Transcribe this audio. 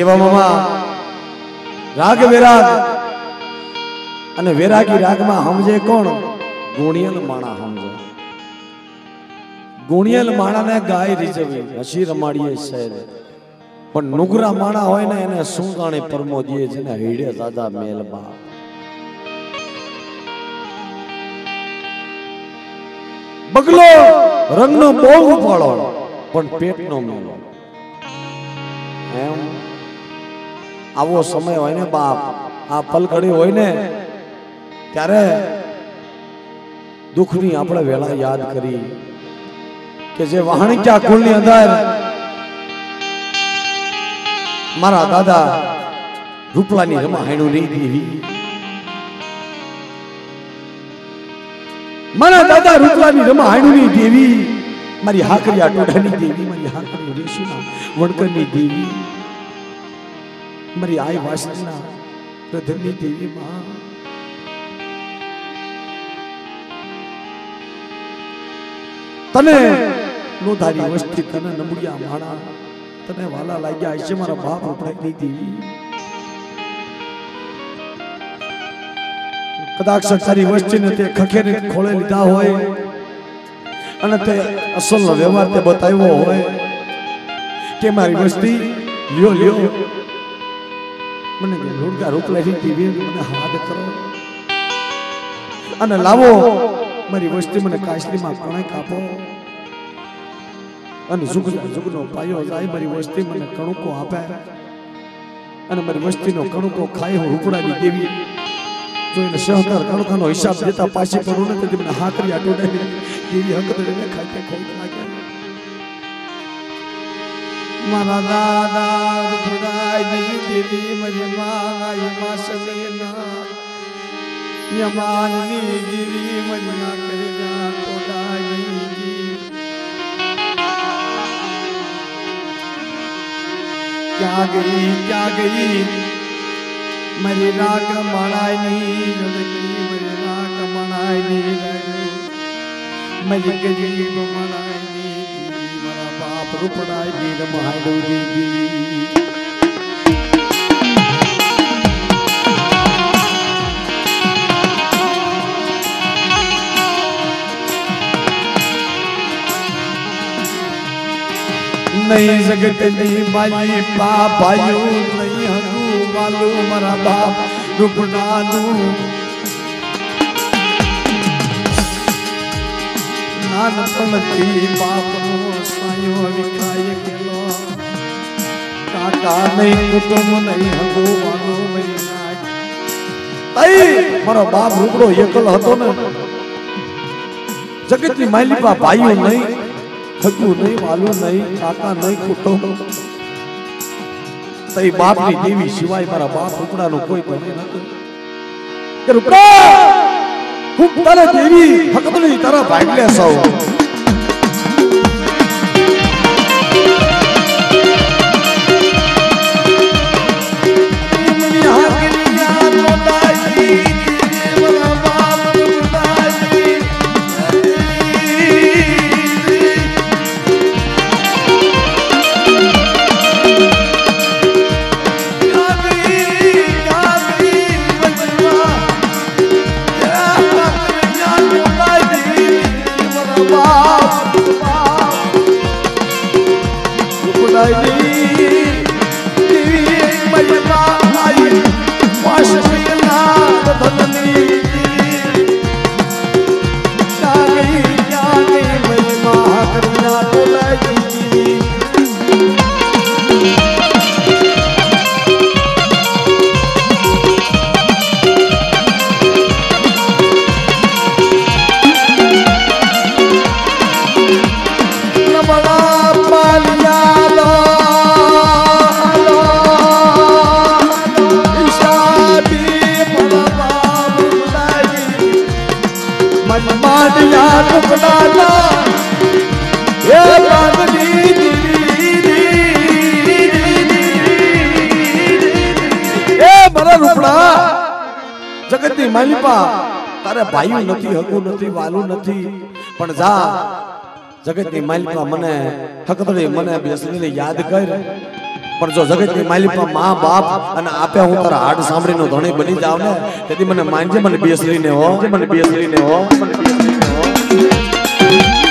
એવા મામા રાગ વેરાગ અને વેરાગી રાગમાં સમજે કોણ? ગુણિયલ માણા સમજે. ગુણિયલ માણાને ગાય રીઝવી હસી રમાડીએ શહેર, પણ નુગરા માણા હોય ને એને શું જાણે પરમો દીએ જેને હીડે દાદા મેલબા. બગલો રંગનો બહુ ઉપાડો પણ પેટનો મેલો. એમ આવો સમય હોય ને બાપ, આ પલકડી હોય ને ત્યારે દુઃખની આપણે વેળા યાદ કરી કે જે વાહણિક્યા કુળની અંદર મારા દાદા રૂપલાની રમા હાણું નહીં દેવી, મારા દાદા રૂપલાની રમા હાણું નહીં દેવી, મારી હાકરિયા ટોઢાની દેવી, મારી હાકરી રેશીના વણકરની દેવી, મારી આય વાસના પ્રધનની દેવી માં. તને નો ધારી વસ્તી, તને નબળિયા માણા, તને વાલા લાગ્યા હશે મારા બાપ ઉપડાઈ દેવી. કદાચ તારી વસ્તીને તે ખખેરી ખોળે લીધા હોય અને તે અસલનો વ્યવહાર તે બતાવ્યો હોય કે મારી વસ્તી લ્યો લ્યો મને લુડકા રૂપલાની દેવી મને હાથ કરો અને લાવો મારી વસ્તી મને કાશલીમાં કણે કાપો અને જુગનો પાયો જાય, મારી વસ્તી મને કણુકો આપે અને મારી વસ્તીનો કણુકો ખાય હું રૂપડાની દેવી. જો એને સહકાર કણુકાનો હિસાબ દેતા પાછી પડું ને તેથી મને હાકરી આટોડાની દેવી હકદરીને ખાતે ખોટ લાગે. મારા દાદા રૂપડાની દેવી મારી માય માસલીના યમાનની દેવી મારી ના કરી જા ટોડાની દેવી. ક્યાં ગઈ મારી રાગ મણાયની જડકી, મારી રાગ મણાયની મારી ગરીબ મણાયની મારા બાપ રૂપડાયની રમાડો દીદી. નહીં જગતની બાઈ પાપાયું નહીં હતું વાલું મારા બાપ રૂપડાનું. નાનપણથી બાપનો સાયો વિખાય ગયેલો, કાકા નહીં કુટુંબ નહીં હતું વાલું મરી નાખ. મારો બાપ રૂપડો એકલ હતો ને, જગતની માલિપા ભાઈઓ નહીં, હગું નહીં, વાલું નહીં, કાકા નહીં, કુટુંબ. તઈ બાપની દેવી સિવાય મારા બાપ રૂપડાનું કોઈ બને નતું. કે રૂપડા હું તારા દેવી હકદલી તારા ભાગલે સૌ. જગતની માલિપા તારે ભાઈઓ નથી, હગું નથી, વાલું નથી, પણ જા જગતની માલિપા મને હકદળી મને બેસરીને યાદ કર. પણ જો જગતની માલિકા માં બાપ અને આપે હું તારા હાડ સાંભળીનો ધણી બની જાવ ને તેથી મને માનજે મને બેસરીને હો મને બેસરીને હો મને બેસરીને હો